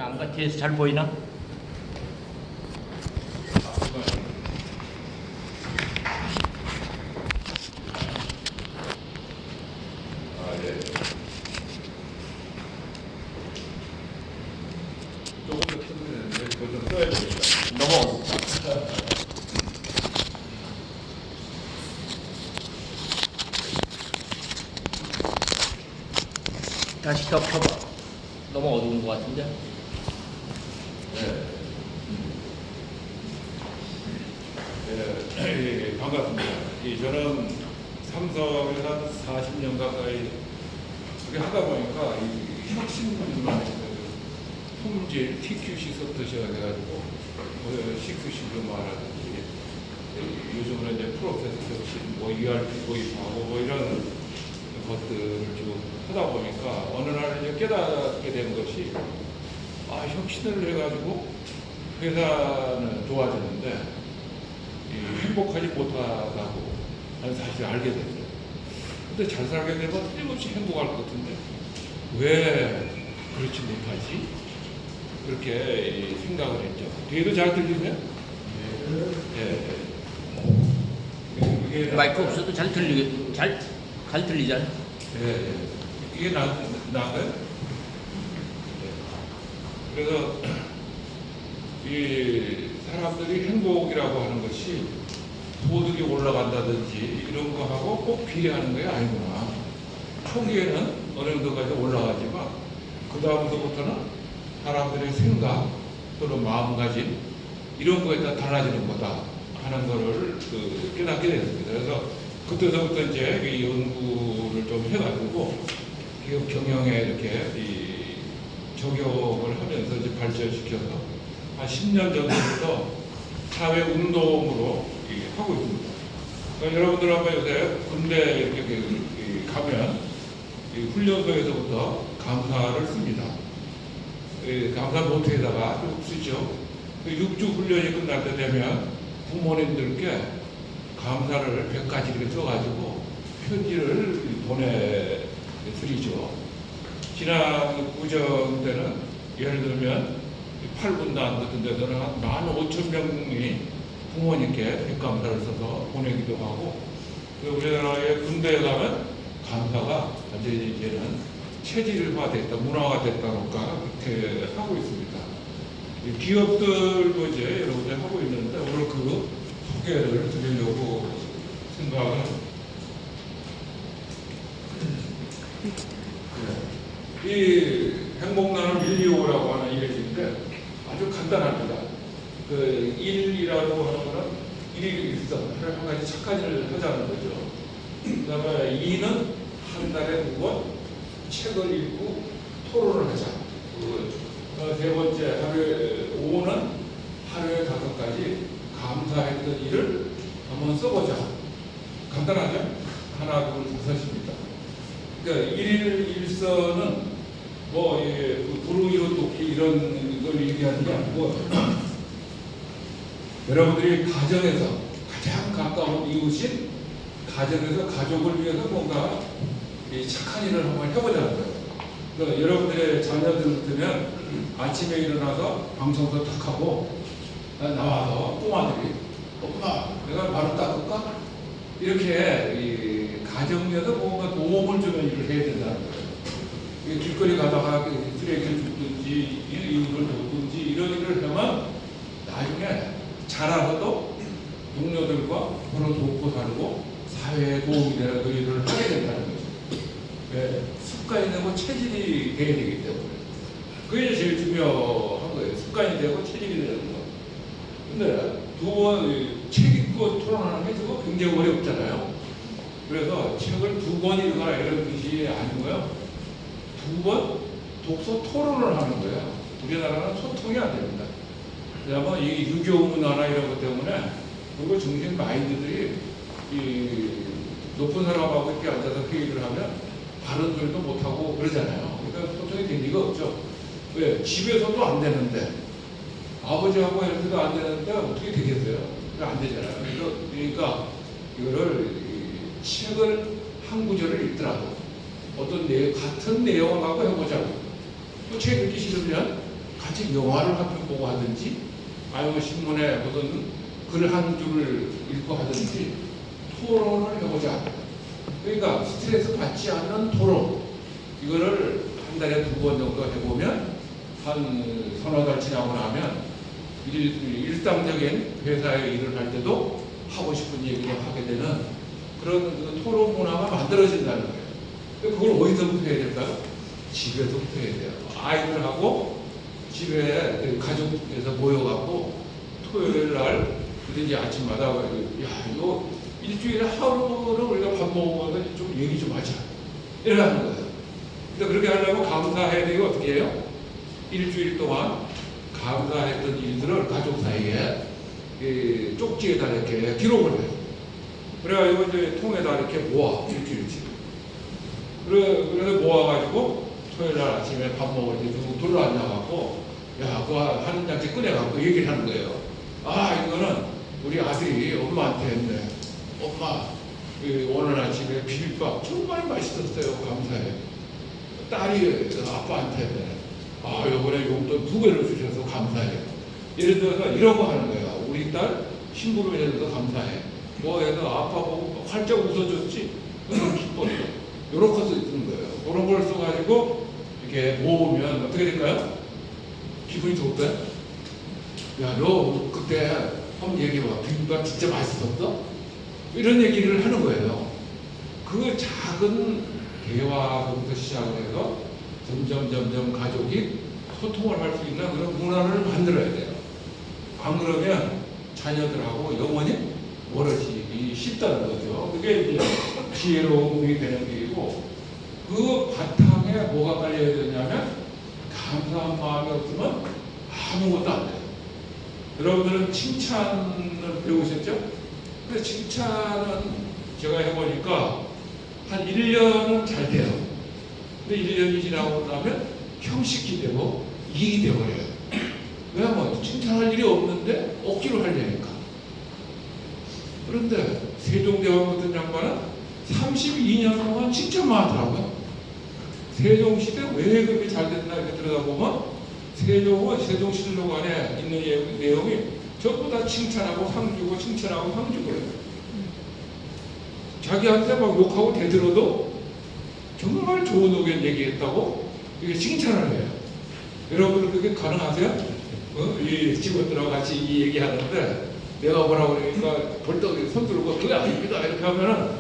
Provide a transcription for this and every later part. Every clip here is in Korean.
안가 뒤에서 잘 보이나? 조금 더 크면 되는데 그거 좀 써야 되겠다. 너무 어둡다. 다시 더 켜봐. 너무 어두운 것 같은데? 네. 네, 반갑습니다. 저는 삼성에서 한 40년 가까이 그렇게 하다 보니까 이 혁신만 품질 TQC 소프트웨어가 돼가지고 CQC도 말하든지 요즘은 이제 프로세스 혁신, 뭐 ERP 도입하고 뭐 이런 것들을 좀 하다 보니까 어느 날 이제 깨닫게 된 것이 혁신을 해가지고 회사는 좋아지는데 행복하지 못하다고 하는 사실을 알게 됐어요. 근데 잘 살게 되면 틀림없이 행복할 것 같은데 왜 그렇지 못하지? 그렇게 생각을 했죠. 뒤에도 잘 들리세요? 네. 이게 마이크 없어도 잘 들리잖아. 네. 이게 나은가요? 그래서 이 사람들이 행복이라고 하는 것이 소득이 올라간다든지 이런 거하고 꼭 비례하는 게 아니구나. 초기에는 어느 정도까지 올라가지만 그 다음부터는 사람들의 생각 또는 마음가짐 이런 거에 따라 달라지는 거다 하는 거를 깨닫게 됐습니다. 그래서 그때서부터 이제 이 연구를 좀 해가지고 기업 경영에 이렇게 적용을 하면서 이제 발전시켜서 한 10년 전부터 사회 운동으로 하고 있습니다. 그러니까 여러분들 한번 요새 군대 이렇게 가면 훈련소에서부터 감사를 씁니다. 감사 노트에다가 쭉 쓰죠. 6주 훈련이 끝날 때 되면 부모님들께 감사를 100가지 이렇게 써가지고 편지를 보내드리죠. 지난 구정 때는 예를 들면 8분단 같은 데서는 한 15,000명이 부모님께 백감사를 써서 보내기도 하고, 우리나라의 군대에 가면 감사가 완전히 이제는 체질화됐다, 문화가 됐다니까 그렇게 하고 있습니다. 기업들도 이제 여러분들 하고 있는데 오늘 그 소개를 드리려고 생각을 합니다. 이 행복나눔 125라고 하는 이력인데 아주 간단합니다. 그 1이라고 하는 거는 1일 일선, 하루에 한 가지 착한 일을 하자는 거죠. 그 다음에 2는 한 달에 2번 책을 읽고 토론을 하자. 세 번째, 5는 하루에 5가지 감사했던 일을 한번 써보자. 간단하죠? 하나, 둘, 5입니다. 그러니까 1일 일선은 뭐, 도로 이론 돕기 이런 걸 얘기하는 게 아니고, 여러분들이 가정에서 가장 가까운 이웃인 가정에서 가족을 위해서 뭔가 착한 일을 한번 해보자는 거예요. 그러니까 여러분들의 자녀들은 아침에 일어나서 방청소 탁 하고 나와서 꼬마들이 엄마 내가 바로 닦을까? 이렇게 가정에서 뭔가 도움을 주는 일을 해야 된다는 거예요. 길거리 가다가 쓰레기를 줍든지 이웃을 돕든지 이런 일을 하면 나중에 자라서도 동료들과 서로 돕고 살고 사회에 도움이 되는 그 일을 하게 된다는 거죠. 네, 습관이 되고 체질이 돼야 되기 때문에 그게 제일 중요한 거예요. 습관이 되고 체질이 되는 거. 근데 두 번 책 읽고 토론하는 게 저거 굉장히 어렵잖아요. 그래서 책을 2권 읽거나 이런 뜻이 아니고요. 2번 독서 토론을 하는 거예요. 우리나라는 소통이 안 됩니다. 그다음에 이 유교 문화나 이런 것 때문에 그리고 정신 마인드들이 이 높은 사람하고 이렇게 앉아서 회의를 하면 바른 소리도 못하고 그러잖아요. 그러니까 소통이 될 리가 없죠. 왜? 집에서도 안 되는데 아버지하고 이렇게도 안 되는데 어떻게 되겠어요? 안 되잖아요. 그러니까 이거를 책을 한 구절을 읽더라도 어떤 같은 내용을 갖고 해보자고. 또 책 읽기 싫으면 같이 영화를 한 편 보고 하든지 아니면 신문에 무슨 글 한 줄을 읽고 하든지 토론을 해보자. 그러니까 스트레스 받지 않는 토론, 이거를 한 달에 2번 정도 해보면 한 서너 달 지나고 나면 일상적인 회사에 일을 할 때도 하고 싶은 얘기를 하게 되는 그런 그 토론 문화가 만들어진다는 거예요. 그걸 어디서부터 해야 될까요? 집에서부터 해야 돼요. 아이들하고 집에 가족에서 모여갖고 토요일 날 그든지 아침마다 야 이거 일주일에 하루는 우리가 밥 먹으면서 좀 얘기 좀 하자 이렇게 하는 거예요. 근데 그렇게 하려면 감사해야 되고 어떻게 해요? 일주일 동안 감사했던 일들을 가족 사이에 쪽지에다 이렇게 기록을 해요. 그래가지고 이제 통에다 이렇게 모아 일주일치. 그래서 모아가지고 토요일 날 아침에 밥 먹을 때 쭉 둘러앉아갖고 야 그거 한 장씩 꺼내갖고 얘기를 하는 거예요. 아 이거는 우리 아들이 엄마한테 했네. 엄마 오늘 아침에 비빔밥 정말 맛있었어요. 감사해. 딸이 아빠한테 했네. 아 요번에 용돈 2배를 주셔서 감사해. 예를 들어서 이런 거 하는 거야. 우리 딸 심부름에 대해서 감사해. 뭐 해서 아빠 보고 활짝 웃어줬지. 그래서 기뻤어. 요런 것도 있는 거예요. 그런 걸 써가지고 이렇게 모으면 어떻게 될까요? 기분이 좋을까요? 야, 너 그때 한번 얘기해봐. 비빔밥 진짜 맛있었어? 이런 얘기를 하는 거예요. 그 작은 대화부터 시작을 해서 점점 가족이 소통을 할 수 있는 그런 문화를 만들어야 돼요. 안 그러면 자녀들하고 영원히 멀어지기 쉽다는 거죠. 그게 이제 지혜로움이 되는 길이고, 그 바탕에 뭐가 깔려야 되냐면 감사한 마음이 없으면 아무것도 안 돼요. 여러분들은 칭찬을 배우셨죠? 근데 칭찬은 제가 해보니까 한 1년은 잘 돼요. 근데 1년이 지나고 나면 형식이 되고 일이 되어버려요. 왜냐면 칭찬할 일이 없는데 억지로 하려니까. 그런데 세종대왕 같은 양반은 32년 동안 칭찬만 하더라고요. 세종시대 왜 그렇게 잘 됐나 이렇게 들여다보면 세종은 세종실록 안에 있는 내용이 전부 다 칭찬하고 상주고 칭찬하고 상주고 그래요. 자기한테 막 욕하고 대들어도 정말 좋은 의견 얘기했다고 이게 칭찬을 해요. 여러분 그게 가능하세요? 이 직원들하고 같이 이 얘기하는데 내가 뭐라고 그러니까 벌떡 손 들고 그게 아닙니다 이렇게 하면은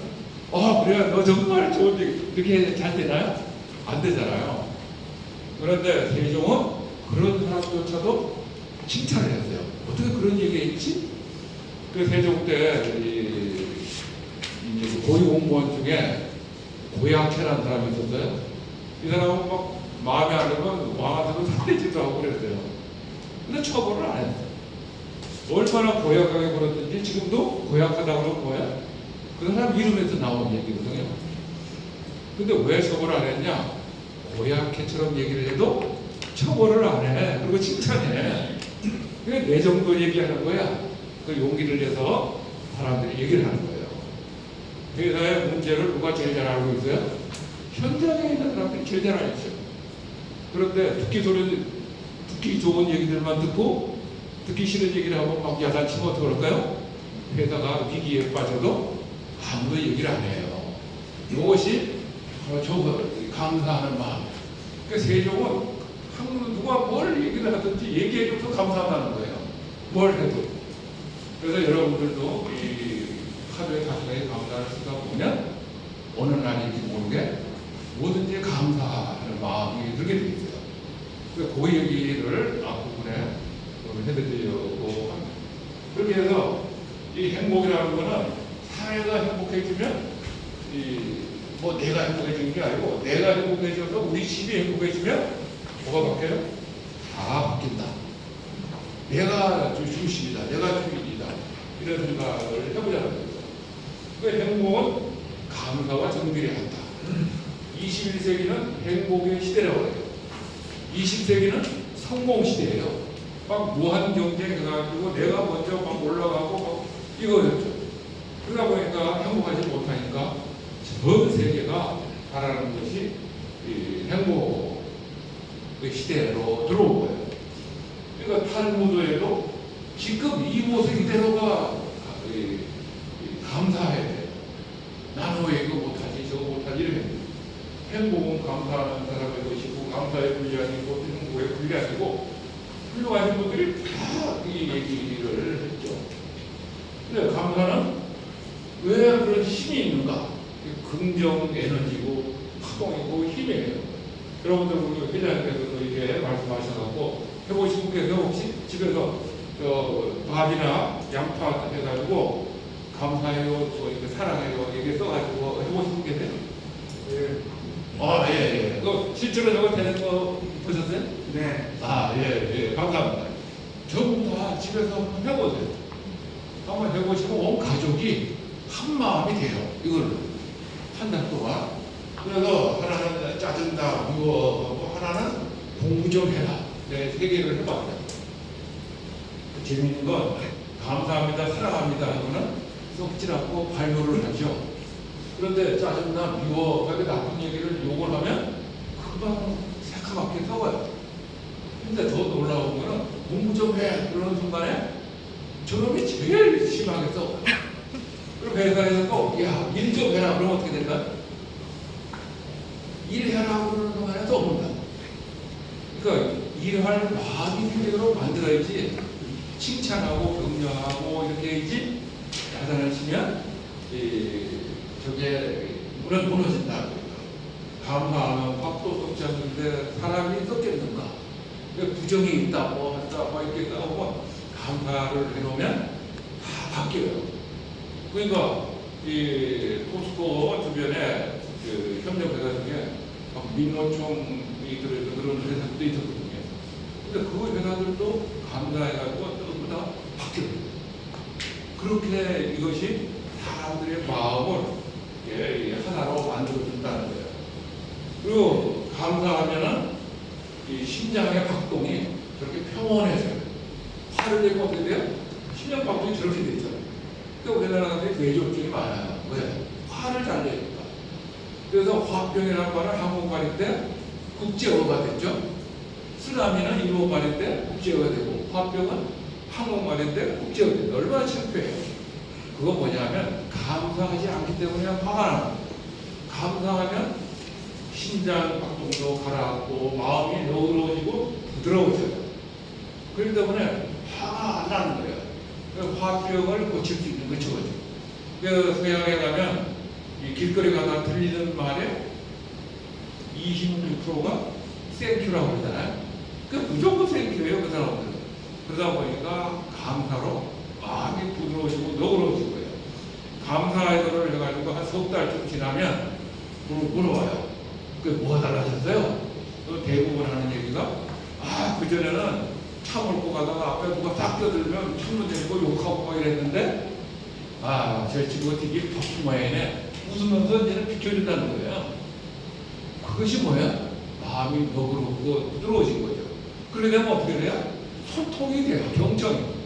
그래 너 정말 좋은 얘기 이렇게 잘 되나요? 안 되잖아요. 그런데 세종은 그런 사람조차도 칭찬을 했어요. 어떻게 그런 얘기했지? 그 세종 때 이제 고위 공무원 중에 고약해라는 사람이 있었어요. 이 사람은 막 마음에 안 들면 왕한테도 사대질도 하고 그랬어요. 근데 처벌을 안 했어요. 얼마나 고약하게 굴었든지 지금도 고약하다고 그러면 뭐야? 그 사람 이름에서 나온 얘기거든요. 근데 왜 처벌을 안 했냐? 고약해처럼 얘기를 해도 처벌을 안 해. 그리고 칭찬해. 그게 내 정도 얘기하는 거야. 그 용기를 내서 사람들이 얘기를 하는 거예요. 회사의 문제를 누가 제일 잘 알고 있어요? 현장에 있는 사람들이 제일 잘 알고 있어요. 그런데 듣기 좋은 얘기들만 듣고 듣기 싫은 얘기를 하고 막 야단치면 어떻게 할까요? 회사가 위기에 빠져도 아무도 얘기를 안 해요. 이것이 저거 감사하는 마음. 그러니까 세종은 누가 뭘 얘기를 하든지 얘기해줘서 감사하다는 거예요. 뭘 해도. 그래서 여러분들도 이 하루에 가까이 감사를 쓰다 보면 어느 날인지 모르게 뭐든지 감사하는 마음이 들게 되어 있어요. 그래서 그 얘기를 앞부분에 해드리려고 합니다. 그렇게 해서 이 행복이라는 거는 사회가 행복해지면 뭐 내가 행복해지는 게 아니고 내가 행복해져서 우리 집이 행복해지면 뭐가 바뀌어요? 다 바뀐다. 내가 중심이다. 내가 주인이다. 이런 생각을 해보자는 거죠. 그 행복은 감사와 정비례한다. 21세기는 행복의 시대라고 해요. 20세기는 성공 시대예요. 막 무한 경쟁해가지고 내가 먼저 막 올라가고 막 이거였죠. 그러다 보니까 행복하지 못하니까 전 세계가 바라는 것이 이 행복의 시대로 들어온 거예요. 무도에도 지금 이 모습 이대로가 감사해야 돼. 나는 왜 이거 못하지, 저거 못하지, 이렇게. 행복은 감사하는 사람의 것이고, 감사의 분량이고, 행복의 분량이고, 훌륭하신 분들이 다 이 얘기를 했죠. 근데 감사는 왜 그런 힘이 있는가? 긍정 에너지고, 파동이고, 힘이에요. 여러분들 우리 회장님께서도 이렇게 말씀하셔갖고, 해보신 분께서 혹시 집에서 밥이나 양파 해가지고, 감사해요, 또 이렇게 사랑해요, 이렇게 써가지고 해보신 분 계세요? 예. 예. 실제로 저거 되는 거 보셨어요? 네. 예. 감사합니다. 전부 다 집에서 한번 해보세요. 한번 해보시면 온 가족이 한 마음이 돼요. 이걸 한 달 동안. 그래서 하나는 짜증나, 미워하고 하나는 공부 좀 해라. 네, 세 개를 해봤어요. 재밌는 건 감사합니다, 사랑합니다 하고는 썩지 않고 발효를 하죠. 그런데 짜증나, 미워, 그렇게 나쁜 얘기를 욕을 하면 금방 새카맣게 썩어요. 근데 더 놀라운 거는 공부 좀 해. 그러는 순간에 저놈이 제일 심하게 썩어요. 그럼 회사에서도 야, 일 좀 해라. 그러면 어떻게 될까? 일해라. 그러는 순간에 썩는다. 그러니까 일할 마음이 생기도록 만들어야지 칭찬하고 격려하고 이렇게 해야지 야단을 치면 저게 무너진다. 감사하면 밥도 썩지 않는데 사람이 썩겠는가? 부정이 있다, 뭐 한다, 뭐 이렇게 싸우고 감사를 해놓으면 다 바뀌어요. 그러니까 이 포스코 주변에 그 협력회사 중에 민노총이 들어있는 그런 회사들도 있었거든요. 근데 그 회사들도 감사해가지고 전부 다 바뀌어요. 그렇게 이것이 사람들의 마음을 하나로 만들어준다는 거예요. 그리고 감사하면은 이 심장의 박동이 저렇게 평온해져요. 화를 내면 어떻게 돼요? 심장 박동이 저렇게 돼 있잖아요. 그러니까 우리나라 사람들이 뇌졸중이 많아요. 왜? 화를 잘 내니까. 그래서 화병이라는 말은 한국말인데 국제어가 됐죠. 쓰나미는 일본말인데 국제어가 되고 화병은 한국말인데 국제어가 됩니다. 얼마나 창피해요. 그거 뭐냐면 감사하지 않기 때문에 화가 나요. 감사하면 심장 박동도 가라앉고 마음이 너그러워지고 부드러워져요. 그렇기 때문에 화가 안 나는 거예요. 화병을 고칠 수 있는 거죠. 그래서 서양에 가면 이 길거리 가다 들리는 말에 26%가 땡큐라고 그러잖아요. 그 무조건 땡큐예요, 그 사람들은. 그러다 보니까 감사로 마음이 부드러워지고 너그러워질 거예요. 감사해서를 해가지고 한 석 달쯤 지나면 물어봐요. 그게 뭐가 달라졌어요? 대부분 하는 얘기가 그전에는 차 몰고 가다가 앞에 누가 딱 껴들면 창문 내리고 욕하고 막 이랬는데 저 친구가 되게 덕후 모양이네. 웃으면서 이제는 비켜준다는 거예요. 그것이 뭐야? 마음이 너그럽고 부드러워진 거죠. 그러게 되면 어떻게 돼요? 소통이 돼요. 경청이.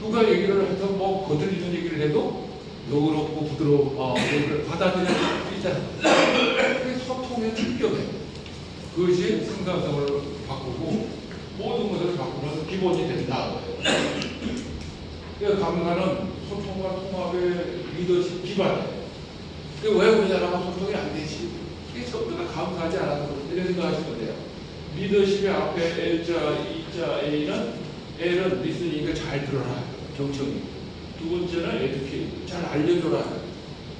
누가 얘기를 해서 뭐 거들리는 얘기를 해도 너그럽고 부드러운 마음을 받아들일 수 있잖아요. 그게 소통의 특격이에요. 그것이 생산성을 바꾸고 모든 것을 바꾸는 기본이 된다. 그래서 감사는 소통과 통합의 리더십 기반이에요. 왜 우리나라가 소통이 안 되지? 이게 전부 다 감사하지 않아서 이런 생각하시면 돼요. 리더십의 앞에 L자, E자, L은 리스닝이니까 잘 들어라. 경청이. 두 번째는 에듀케이트. 잘 알려줘라.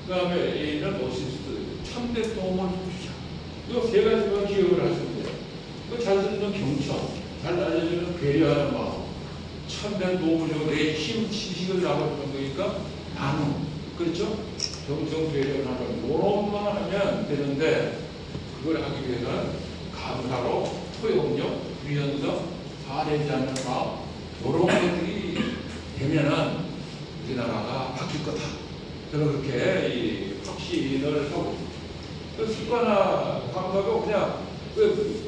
그 다음에 A는 어시스트. 참된 도움을 주자. 이 세 가지만 기억을 하시면 돼요. 잘 듣는 경청, 잘 알려주는 배려하는 마음, 참된 도움을 주고 내 힘, 지식을 나눠주는 거니까 나눔. 그렇죠? 경청, 배려, 나눔. 이런만 하면 되는데 그걸 하기 위해서는 감사로 포용력, 유연성, 화내지 않는 마음 이런 것들이 되면은 우리나라가 바뀔 거다. 저는 그렇게 확신을 하고 있습니다. 습관화 감사도 그냥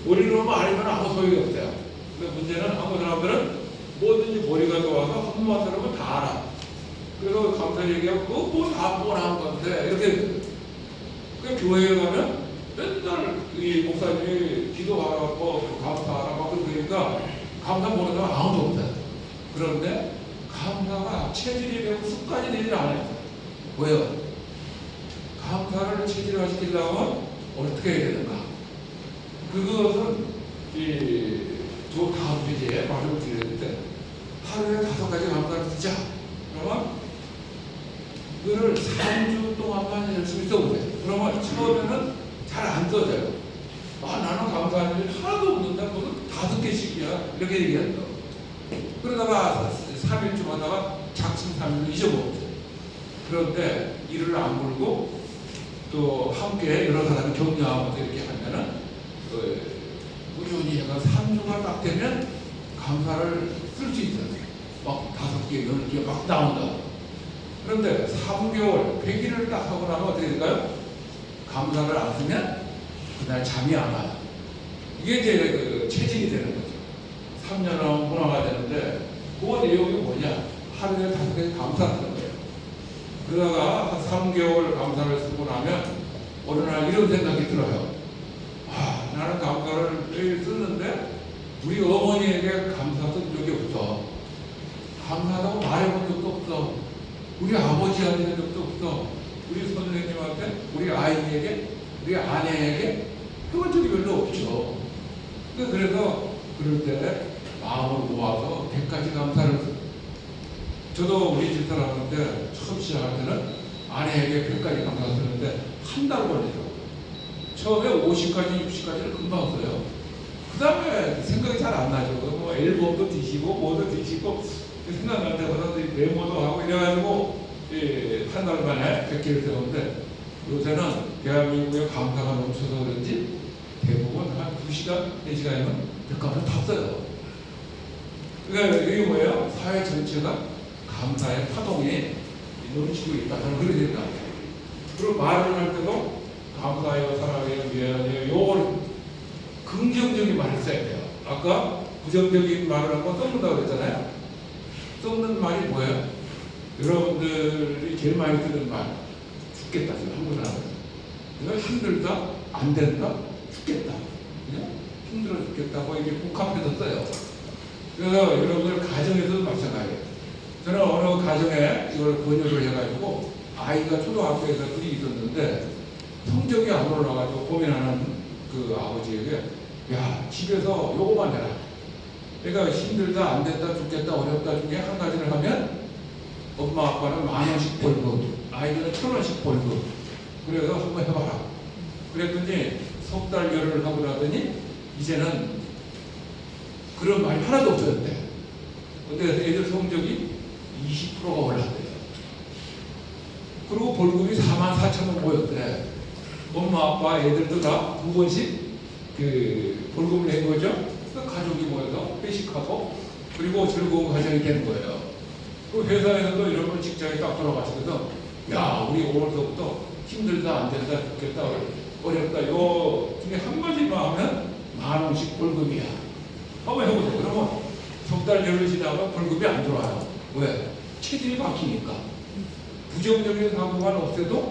머리로만 알면 아무 소용이 없어요. 근데 문제는 한국 사람들은 뭐든지 머리가 좋아서 한 번만 들으면 다 알아. 그래서 감사 얘기하고 뭐다 뻔한 건데 이렇게 그 교회에 가면 맨날 이 목사님이 기도하라고 감사하라고 그러니까 감사 모르는 사람 아무도 없다. 그런데 감사가 체질이 되고 습관이 되지 않아요. 왜요? 감사를 체질화시키려면 어떻게 해야 되는가? 그것은 저 다음 페이지에 말을 드렸는데 하루에 5가지 감사를 쓰자. 그러면 그거를 3주 동안만 열심히 써보세요. 그러면 처음에는 잘 안 써져요. 나는 감사하는 일 하나도 없는데 무슨 5개씩이야 이렇게 얘기한다. 그러다가 3일쯤 하다가 작심 3일로 잊어먹었어요. 그런데 이를 안 물고 또 함께 여러 사람이 격려하면서 이렇게 하면은 꾸준히 해가 3주가 딱 되면 감사를 쓸 수 있어요. 막 5개, 10개 막 나온다. 그런데 3개월, 100일을 딱 하고 나면 어떻게 될까요? 감사를 안 쓰면 그날 잠이 안 와요. 이게 이제 그 체질이 되는 거죠. 3년은 문화가 되는데 그 내용이 뭐냐? 하루에 5개 감사하는 거예요. 그러다가 한 3개월 감사를 쓰고 나면 어느 날 이런 생각이 들어요. 나는 감사를 매일 쓰는데 우리 어머니에게 감사 쓴 적이 없어. 감사하다고 말해본 적도 없어. 우리 아버지한테 한 적도 없어. 우리 선생님한테, 우리 아이에게, 우리 아내에게 해본 적이 별로 없죠. 그래서 그럴 때 마음을 모아서 100가지 감사를 저도 우리 집사람한테 처음 시작할 때는 아내에게 100가지 감사를 쓰는데 한 달 걸리더라고요. 처음에 50가지, 60가지를 금방 써요. 그 다음에 생각이 잘 안 나죠. 뭐 앨범도 뒤시고 뭐도 뒤시고 생각날 때마다 메모도 하고 이래가지고 한 달 만에 100개를 세웠는데 요새는 대한민국의 감사가 넘쳐서 그런지 대부분 한 2시간, 4시간이면 100가지를 다 써요. 그러니까 이게 뭐예요? 사회 전체가 감사의 파동이 넘치고 있다. 저는 그렇게 생각해요. 그리고 말을 할 때도 감사해요, 사랑해요, 미안해요. 요걸 긍정적인 말을 써야 돼요. 아까 부정적인 말을 한번 썩는다고 그랬잖아요. 썩는 말이 뭐예요? 여러분들이 제일 많이 듣는 말. 죽겠다. 지금 한국 사람은. 이거 힘들다, 안 된다, 죽겠다. 그냥 힘들어 죽겠다고 이게 복합해서 써요. 그래서 여러분들 가정에서도 마찬가지예요. 저는 어느 가정에 이걸 번역을 해가지고 아이가 초등학교에서 둘이 있었는데 성적이 안 올라가지고 고민하는 그 아버지에게 야 집에서 요거만 해라. 그러니까 힘들다 안 된다 죽겠다 어렵다 중에 한 가지를 하면 엄마 아빠는 10,000원씩 벌금 아이들은 1,000원씩 벌금 그래서 한번 해봐라. 그랬더니 석 달 열을 하고 나더니 이제는 그런 말이 하나도 없어졌대. 근데 애들 성적이 20%가 올랐대요. 그리고 벌금이 44,000원 모였대. 엄마 아빠 애들도 다 2번씩 그 벌금을 낸 거죠. 가족이 모여서 회식하고 그리고 즐거운 가정이 되는 거예요. 그 회사에서도 이런 걸 직장에 딱 돌아가시면서 야 우리 오늘부터 힘들다 안 된다 죽겠다 어렵다 요 중에 한 가지만 하면 10,000원씩 벌금이야. 한번 해보세요. 그러면 석 달 열흘 지나면 벌금이 안 들어와요. 왜? 체질이 바뀌니까. 부정적인 사고만 없애도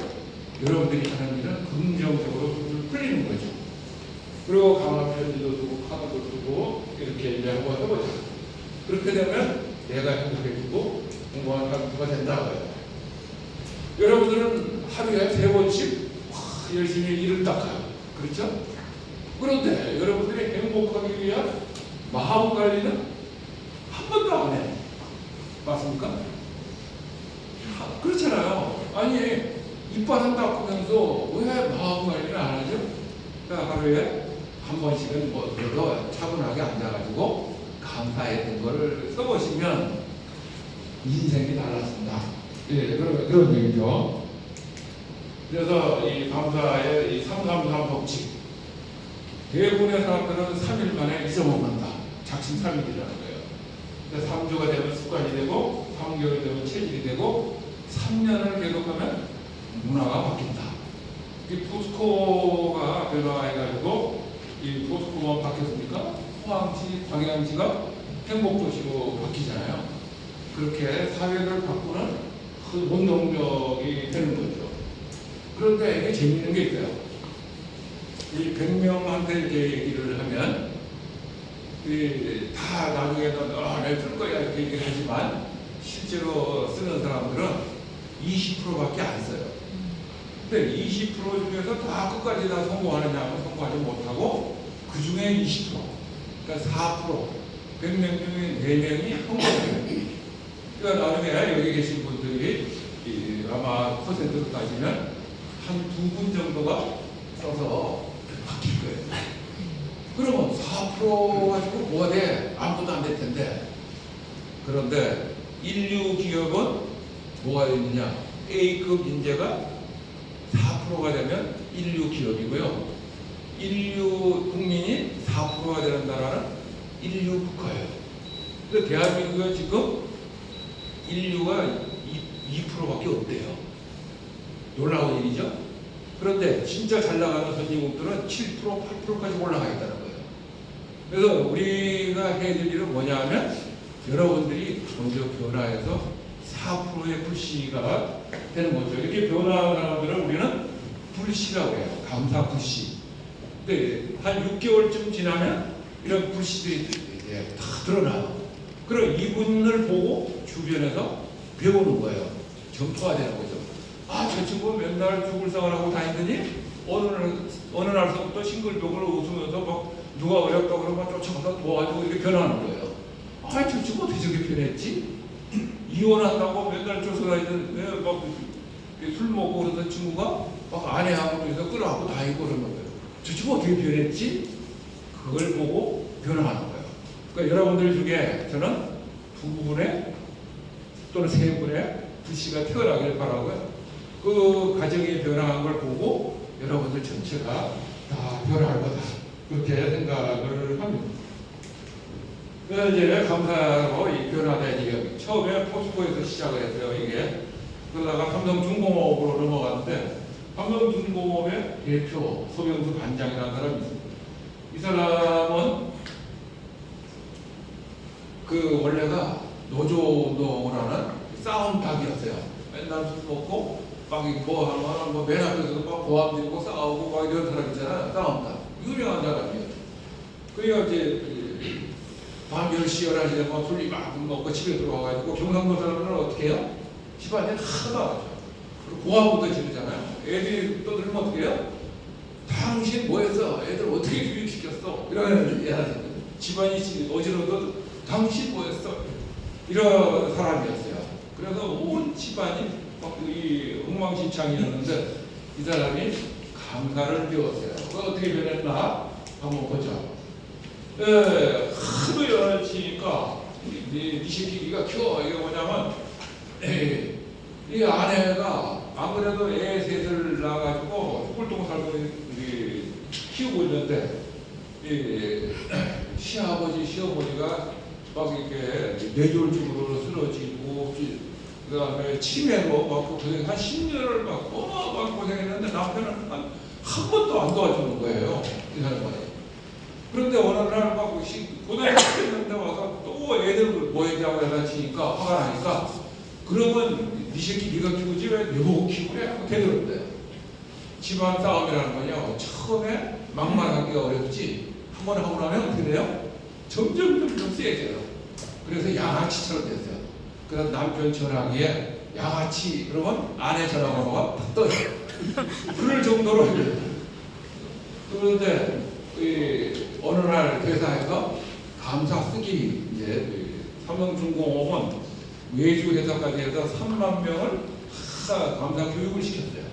여러분들이 하는 일은 긍정적으로 풀리는 거죠. 그리고 강한 편지도 쓰고 카드도 쓰고 이렇게 이제 한번 해보자. 그렇게 되면 내가 행복해지고 공부하는 사람가 된다고요. 여러분들은 하루에 3번씩 열심히 일을 닦아요. 그렇죠? 그런데 여러분들이 행복하기 위한 마음 관리는 한 번도 안 해요. 맞습니까? 그렇잖아요. 아니 이빨 닦으면서 왜 마음 관리를 안 하죠? 그러니까 하루에 한 번씩은 뭐 그래도 차분하게 앉아가지고 감사했던 거를 써보시면 인생이 달라진다. 예, 그런 얘기죠. 그래서 이 감사의 이 333 법칙 대부분의 사람들은 3일 만에 잊어먹는다. 작심 3일이라는 거예요. 3주가 되면 습관이 되고 3개월이 되면 체질이 되고 3년을 계속하면 문화가 바뀐다. 이 포스코가 변화해가지고 이 포스코가 바뀌었으니까 포항시, 광양시가 행복도시로 바뀌잖아요. 그렇게 사회를 바꾸는 그 원동력이 되는 거죠. 그런데 이게 재미있는 게 있어요. 이 100명한테 이렇게 얘기를 하면 다 나중에는 내가 쓸 거야 이렇게 얘기를 하지만 실제로 쓰는 사람들은 20%밖에 안 써요. 근데 20% 중에서 다 끝까지 다 성공하느냐면 성공하지 못하고 그 중에 20%, 그러니까 4%, 100명 중에 4명이 성공해요. 그러니까 나중에 여기 계신 분들이 아마 퍼센트로 따지면 한 2분 정도가 써서 바뀔 거예요. 그러면 4% 가지고 뭐가 돼? 아무것도 안 될 텐데. 그런데 인류 기업은 뭐가 있느냐? A급 인재가 4%가 되면 인류 기업이고요. 인류 국민이 4%가 되는 나라는 인류 국가예요. 근데 대한민국은 지금 인류가 2%밖에 없대요. 놀라운 일이죠. 그런데 진짜 잘 나가는 선진국들은 7%, 8%까지 올라가 있다는 거예요. 그래서 우리가 해야 될 일은 뭐냐면 여러분들이 먼저 변화해서 4%의 불씨가 되는 거죠. 이렇게 변화하는 사람들은 우리는 불씨라고 해요. 감사 불씨. 근데 한 6개월쯤 지나면 이런 불씨들이 이제 다 드러나요. 그럼 이분을 보고 주변에서 배우는 거예요. 점토가 되는 거죠. 저 친구 맨날 죽을 생활하고 다니더니 어느 날서부터 싱글벙글 웃으면서 막 누가 어렵다고 그러면 쫓아가서 도와주고 이렇게 변하는 거예요. 저 친구 어떻게 저렇게 변했지? 이혼한다고 맨날 쫓아다니던 술 먹고 그러던 친구가 막 아내하고 그래서 끌어안고 다니고 그러는 거예요. 저 친구 어떻게 변했지? 그걸 보고 변화하는 거예요. 그러니까 여러분들 중에 저는 2분의 또는 3분의 불씨가 태어나길 바라고요. 그 가정이 변화한 걸 보고 여러분들 전체가 다 변화할 거다. 그렇게 생각을 합니다. 그래서 이제 감사로 이 변화된 이게 처음에 포스코에서 시작을 했어요. 이게 그러다가 삼성중공업으로 넘어갔는데 삼성중공업의 대표 소병수 반장이라는 사람이 있습니다. 이 사람은 원래가 노조운동을 하는 싸움닭이었어요. 맨날 술 먹고 막 뭐 하면 맨 앞에서도 막 고함 들고 싸우고 막 이런 사람 있잖아요. 싸움닭. 유명한 사람이에요. 그러니까 이제 밤 10시, 11시 되면 술이 막 먹고 집에 들어와가지고 경상도 사람들은 어떻게 해요? 집안에 하나도 안 하죠. 그리고 고함부터 지르잖아요. 애들이 떠들면 어떻게 해요? 당신 뭐 했어? 애들 어떻게 교육시켰어? 이러면 집안이 어지러워도 당신 뭐 했어? 이런 사람이었어요. 그래서 온 집안이 이 엉망진창이었는데 이 사람이 감사를 배웠어요. 어떻게 변했나 한번 보죠. 하도 열치니까 이 새끼가 키워. 이게 뭐냐면 이 아내가 안 그래도 애 셋을 낳아가지고 꿀똥 살고 키우고 있는데 시아버지 시어머니가 막 이렇게 뇌졸중으로 쓰러지고 그 다음에 치매로 막 고생 한 10년을 막 고생했는데 남편은 한 번도 안 도와주는 거예요. 이 사람이. 그런데 어느 날 막 고생했는데 와서 또 애들 모이자고 해서 치니까 화가 나니까 그러면 네 새끼 네가 키우지 왜 내보고 키우래? 하고 대들었대요. 집안 싸움이라는 거냐. 처음에 막말하기가 어렵지 한 번 하고 나면 어떻게 돼요? 점점 세져요. 그래서 양아치처럼 됐어요. 그래서 남편 전화기에 양아치 그러면 아내 전화번호가 딱 떠요. 그럴 정도로 해요. 그런데 어느 날 회사에서 감사 쓰기 이제 삼성중공업은 외주 회사까지 해서 3만 명을 감사 교육을 시켰어요.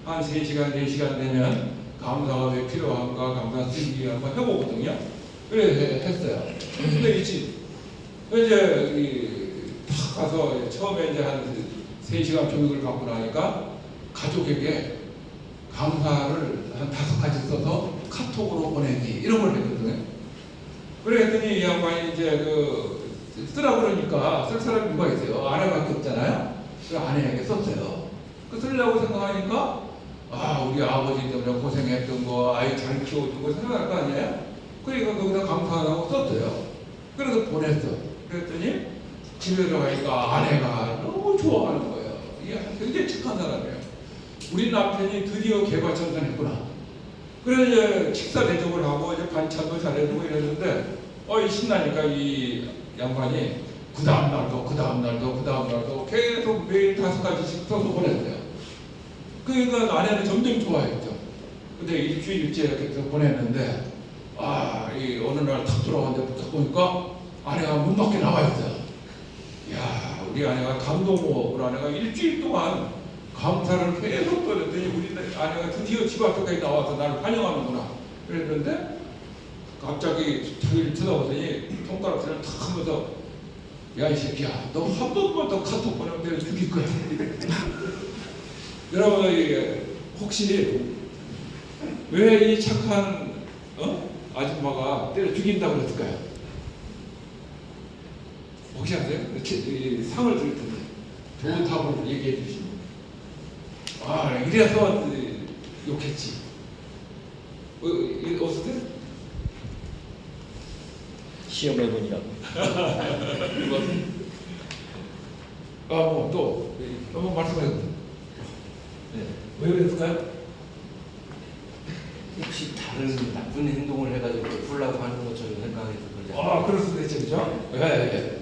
한 3시간, 4시간 되면 감사가 왜 필요한가 감사 쓰기 한번 해보거든요. 그래 했어요. 근데 이제 탁 가서 처음에 이제 한 3시간 교육을 받고 나니까 가족에게 감사를 한 5가지 써서 카톡으로 보내기 이런 걸 했거든요. 그랬더니 이 양반이 이제 쓰라고 그러니까 쓸 사람이 누가 있어요? 아내밖에 없잖아요. 그 아내에게 썼어요. 쓰려고 생각하니까 우리 아버지 때문에 고생했던 거, 아이 잘 키워준 거 생각할 거 아니에요? 그러니까 거기다 감사하다고 썼어요. 그래서 보냈어. 그랬더니 집에 들어가니까 아내가 너무 좋아하는 거예요. 이게 굉장히 착한 사람이에요. 우리 남편이 드디어 개과천선했구나. 그래서 이제 식사 대접을 하고 이제 반찬도 잘해주고 이랬는데 신나니까 이 양반이 그 다음 날도 계속 매일 5가지씩 써서 보냈어요. 그러니까 아내는 점점 좋아했죠. 근데 일주일째 이렇게 해서 보냈는데 이 어느 날 탁 들어왔는데 딱 보니까 아내가 문 밖에 나와 있어요. 야, 우리 아내가 감동을 아내가 일주일 동안 감사를 계속 떠냈더니 우리 아내가 드디어 집 앞에까지 나와서 나를 환영하는구나 그랬는데 갑자기 자기를 쳐다보더니 손가락질을 탁 하면서 야, 이 새끼야, 너 한 번만 더 카톡 보내면 내가 죽일 거야. 여러분, 이게 혹시 왜 이 착한 아줌마가 때려 죽인다고 그랬을까요? 혹시 아세요? 이 상을 드릴 텐데 좋은 답을 얘기해 주시면 이래서 욕했지. 어떻게? 시험해보니라고. 또 한번 말씀해 주세요. 네. 왜 그랬을까요? 혹시 다른 나쁜 행동을 해가지고 풀라고 하는 것처럼 생각해서 그러지 그럴 수도 있죠, 그죠? 예.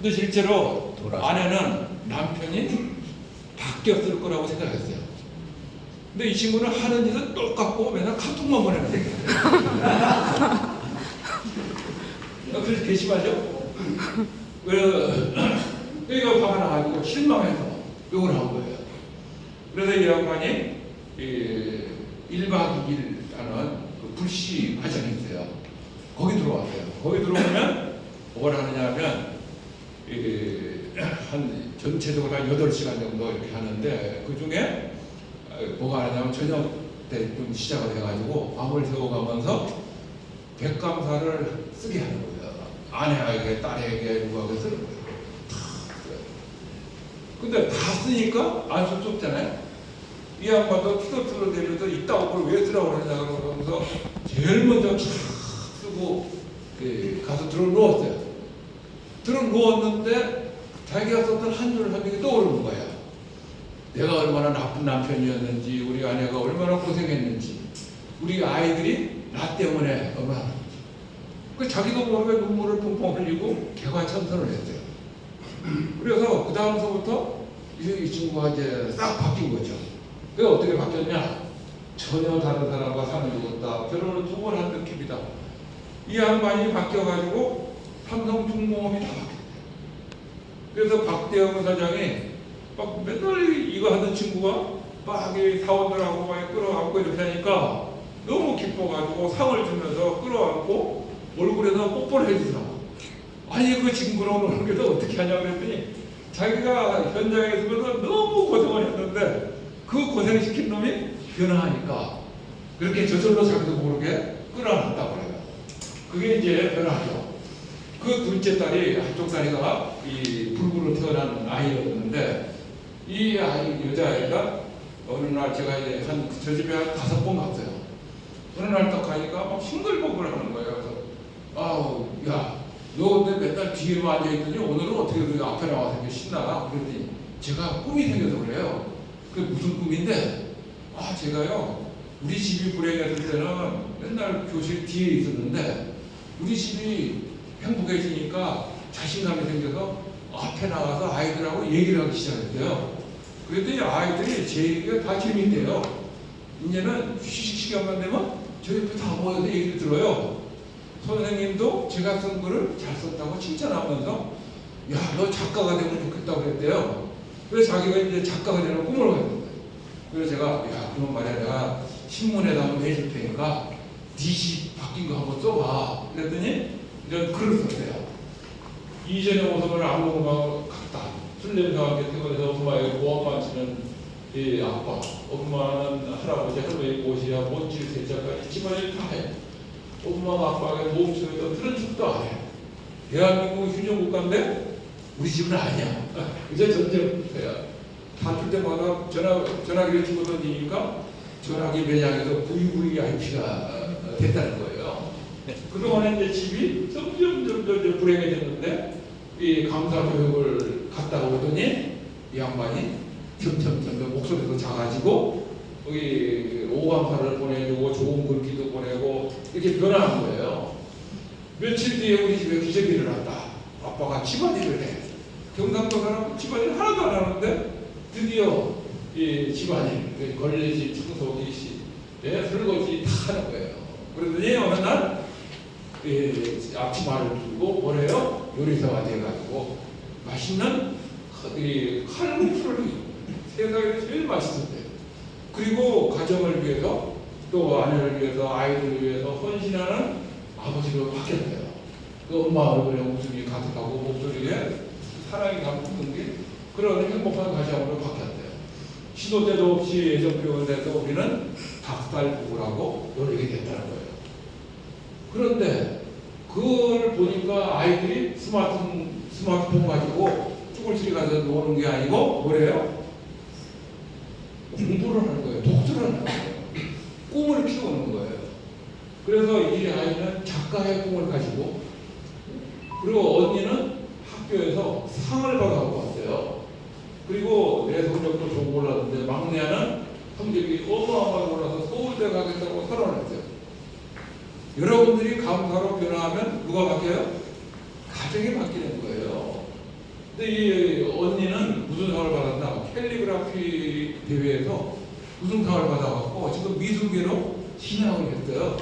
근데 실제로 아내는 남편이 바뀌었을 거라고 생각했어요. 근데 이 친구는 하는 일은 똑같고 맨날 카톡만 보내는 거예요. 그래서 괘씸하죠? 그러니까 화가 나가지고 실망해서 욕을 한 거예요. 그래서 이 양반이 1박 2일 하는 그 불시 과정이 있어요. 거기 들어왔어요. 거기 들어오면 뭘 하느냐 하면 한 전체적으로 한 8시간 정도 이렇게 하는데 그 중에 뭐가 하냐면 저녁 때쯤 시작을 해가지고 밤을 새워가면서 백감사를 쓰게 하는 거예요. 아내에게, 딸에게, 누구에게 쓰는 거예요. 다 써요. 근데 다 쓰니까 안 쓸 수 없잖아요. 이 양반도 티격태격 대면서 이따 그걸 왜 쓰라고 그러냐 그러면서 제일 먼저 쫙 쓰고 가서 들어 누웠어요. 들어 누웠는데 자기가 썼던 한 줄을 한 명이 떠오르는 거예요. 내가 얼마나 나쁜 남편이었는지, 우리 아내가 얼마나 고생했는지, 우리 아이들이 나 때문에 얼마나. 그 자기도 모르게 눈물을 펑펑 흘리고 개과천선을 했어요. 그래서 그 다음서부터 이 친구가 이제 싹 바뀐 거죠. 그게 어떻게 바뀌었냐? 전혀 다른 사람과 사는 죽었다. 결혼을 2번 한 느낌이다. 이 양반이 바뀌어가지고 삼성중공업이 다 바뀌었대요. 그래서 박대영 사장이 막 맨날 이거 하던 친구가 막 사원들하고 막 끌어안고 이렇게 하니까 너무 기뻐가지고 상을 주면서 끌어안고 얼굴에다 뽀뽀를 해주더라고. 아니 그 징그러운 얼굴에다 어떻게 하냐 그랬더니 자기가 현장에 있으면서 너무 고생을 했는데 그 고생시킨 놈이 변화하니까 그렇게 저절로 자기도 모르게 끌어안았다고 그래요. 그게 이제 변화죠. 그 둘째 딸이 한쪽 다리가 이 불구로 태어난 아이였는데 이 아이 여자아이가 어느 날 제가 이제 저 집에 한 5번 갔어요. 어느 날 딱 가니까 막 싱글벙글 하는 거예요. 그래서 야, 너 근데 맨날 뒤에만 앉아있더니 오늘은 어떻게 그 앞에 나와서 이렇게 신나? 그랬더니 제가 꿈이 생겨서 그래요. 그게 무슨 꿈인데 제가요 우리 집이 불행했을 때는 맨날 교실 뒤에 있었는데 우리 집이 행복해지니까 자신감이 생겨서 앞에 나가서 아이들하고 얘기를 하기 시작했대요. 그랬더니 아이들이 제 얘기가 다 재밌대요. 이제는 휴식 시간만 되면 저 옆에 다 모여서 얘기를 들어요. 선생님도 제가 쓴 글을 잘 썼다고 칭찬하면서 야, 너 작가가 되면 좋겠다고 그랬대요. 그래서 자기가 이제 작가가 되는 꿈을 가진 거예요. 그래서 제가 야, 그럼 말이야, 내가 신문에다 한번 내줄 테니까 네 집 바뀐 거 한번 써봐. 그랬더니 이런 글을 썼대요. 이전의 모습을 아무거나 같다. 술 냄새가 깨끗해서 엄마의 보안만 치는 이 아빠, 엄마는 할아버지, 할머니 모시야, 먼지 세자까지 집안일 다 해. 엄마가 아빠에게 몸속에서 그런 척도 안 해. 대한민국 휴전국가인데 우리 집은 아니야. 이제 전쟁부터야. 다툴 때마다 전화기를 집어 던지니까 전화기 매장에서 VVIP가 됐다는 거예요. 그동안에 이제 집이 점점 불행해졌는데 이 감사 교육을 갔다가 오더니 이 양반이 점점 목소리도 작아지고 여기 오감사를 보내주고 좋은 글귀도 보내고 이렇게 변화한 거예요. 며칠 뒤에 우리 집에 기적이 일어났다. 아빠가 집안일을 해. 경상도 사람은 집안일 하나도 안 하는데 드디어 이 집안일, 걸레질, 청소기, 설거지 다 하는 거예요. 그러더니 어느 날 앞치마를 들고 뭐래요? 요리사가 돼가지고 맛있는 칼국수를 세상에서 제일 맛있었대요. 그리고 가정을 위해서 또 아내를 위해서 아이들을 위해서 헌신하는 아버지로 바뀌었대요. 그 엄마 얼굴에 웃음이 가득하고 목소리에 사랑이 담긴 게 그런 행복한 가정으로 바뀌었대요. 시도 때도 없이 애정 표현해서 우리는 닭살 부부라고 놀리게 됐다는 거예요. 그런데 그걸 보니까 아이들이 스마트폰 가지고 쭈글쭈글 가서 노는 게 아니고 뭐래요? 공부를 하는 거예요. 독서를 하는 거예요. 꿈을 키우는 거예요. 그래서 이 아이는 작가의 꿈을 가지고 그리고 언니는 학교에서 상을 받아갖고 왔어요. 그리고 내 성적도 좀 올랐는데 막내는 성적이 어마어마하게 올라서 서울대 가겠다고 선언했어요. 여러분들이 감사로 변화하면 누가 바뀌어요? 가정이 바뀌는 거예요. 근데 이 언니는 무슨 상을 받았나? 캘리그라피 대회에서 우승상을 받아갖고 지금 미술계로 진학을 했어요.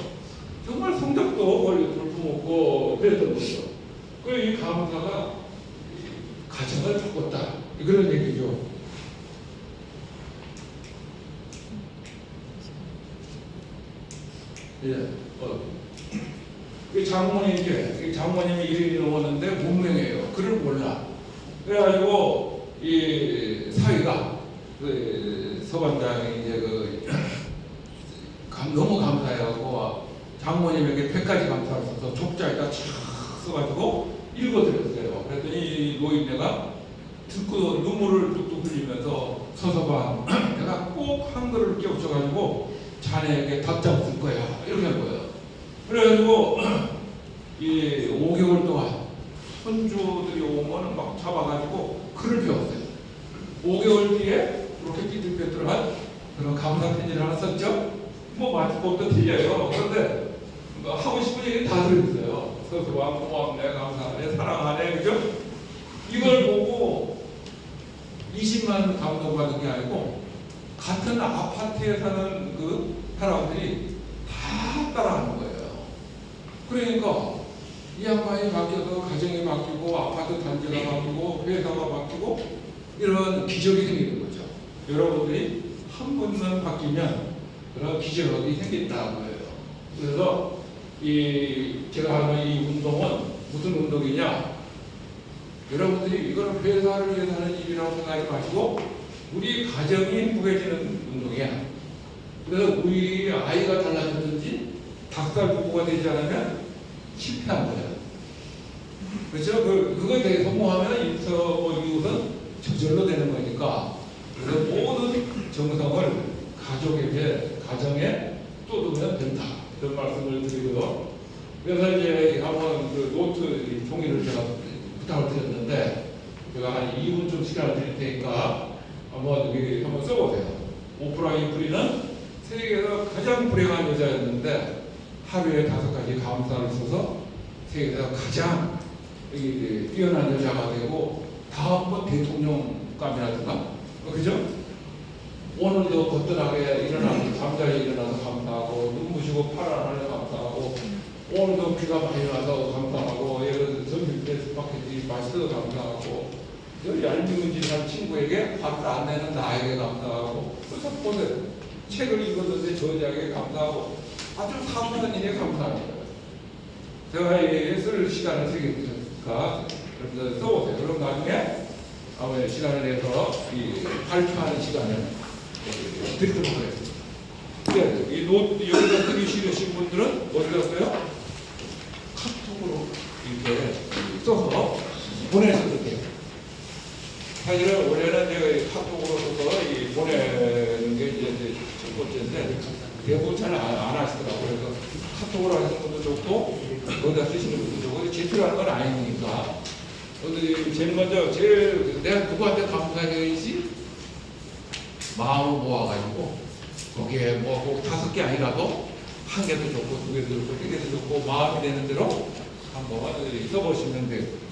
정말 성적도 원래 볼품없고 그랬던 거죠. 그래서 이 감사가 가정을 바꿨다. 그런 얘기죠. 예. 장모님이 일이 넘었는데 문명이에요. 글을 몰라. 그래가지고 이 사위가 서반장이 이제 너무 감사해가지고 장모님에게 100가지 감사를 써서 족자에다 쫙 써가지고 읽어드렸어요. 그랬더니 이 노인네가 듣고 눈물을 뚝뚝 흘리면서 서서방 내가 꼭 한글을 깨우쳐가지고 자네에게 덧장 쓸 거야 이렇게 한 거예요. 그래가지고 이 5개월 동안 손주들이 오면 막 잡아가지고 글을 배웠어요. 5개월 뒤에 그렇게 삐뚤빼뚤한 그런 감사 편지를 하나 썼죠. 뭐 마치법도 틀려요. 그런데 하고 싶은 얘기 다 들었어요. 서서방 고맙네, 감사하네, 사랑하네, 그죠? 이걸 보고 20만 감동받은 게 아니고 같은 아파트에 사는 그 사람들이 다 따라하는 거예요. 그러니까 이 양반이 바뀌어서 가정이 바뀌고 아파트 단지가 바뀌고 회사가 바뀌고 이런 기적이 생기는 거죠. 여러분들이 한 번만 바뀌면 그런 기적이 생긴다는 거예요. 그래서 제가 하는 이 운동은 무슨 운동이냐? 여러분들이 이거는 회사를 위해서 하는 일이라고 생각하지 마시고 우리 가정이 행복해지는 운동이야. 그래서 우리 아이가 달라졌든지 닭살 부부가 되지 않으면 실패한 거예요. 그렇죠? 그거에 대해 성공하면 이웃은 저절로 되는 거니까. 그래서 모든 정성을 가정에 쏟으면 된다. 이런 말씀을 드리고요. 그래서 이제 한번 노트 종이를 제가 부탁을 드렸는데 제가 한 2분쯤 시간을 드릴 테니까 한번 써보세요. 오프라 윈프리는 세계에서 가장 불행한 여자였는데 하루에 5가지 감사를 써서 세계에서 가장 뛰어난 여자가 되고 다음번 대통령감이라든가 그죠? 오늘도 거뜬하게 일어나서 잠자리에 일어나서 감사하고 눈부시고 파란 하늘 감사하고 오늘도 비가 많이 와서 감사하고 점심 스파게티 맛있어서 감사하고 얄미운 짓 한 친구에게 화를 안 내는 나에게 감사하고 그래서 보세요. 책을 읽었는데 저자에게 감사하고 아주 사소한 일에 감사합니다. 제가 쓸 시간을 쓰겠으니까 써보세요. 그럼 나중에 아마 시간을 내서 발표하는 시간을 드리도록 하겠습니다. 네, 이 노트 여기다 쓰기 싫으신 분들은 어디다 써요? 카톡으로 이렇게 써서 보내셔도 돼요. 사실은 원래는 제가 카톡으로 써서 보내는 게 이제 첫 번째인데 대부분 잘 안 하시더라고요. 그래서 카톡으로 하시는 분도 좋고 거기다 쓰시는 분도 좋고 제출하는 건 아니니까. 근데 제일 먼저 내가 누구한테 감사해야지 마음을 모아가지고 거기에 뭐 꼭 5개 아니라도 1개도 좋고 2개도 좋고 3개도 좋고 마음이 되는 대로 한번 써보시면 돼요.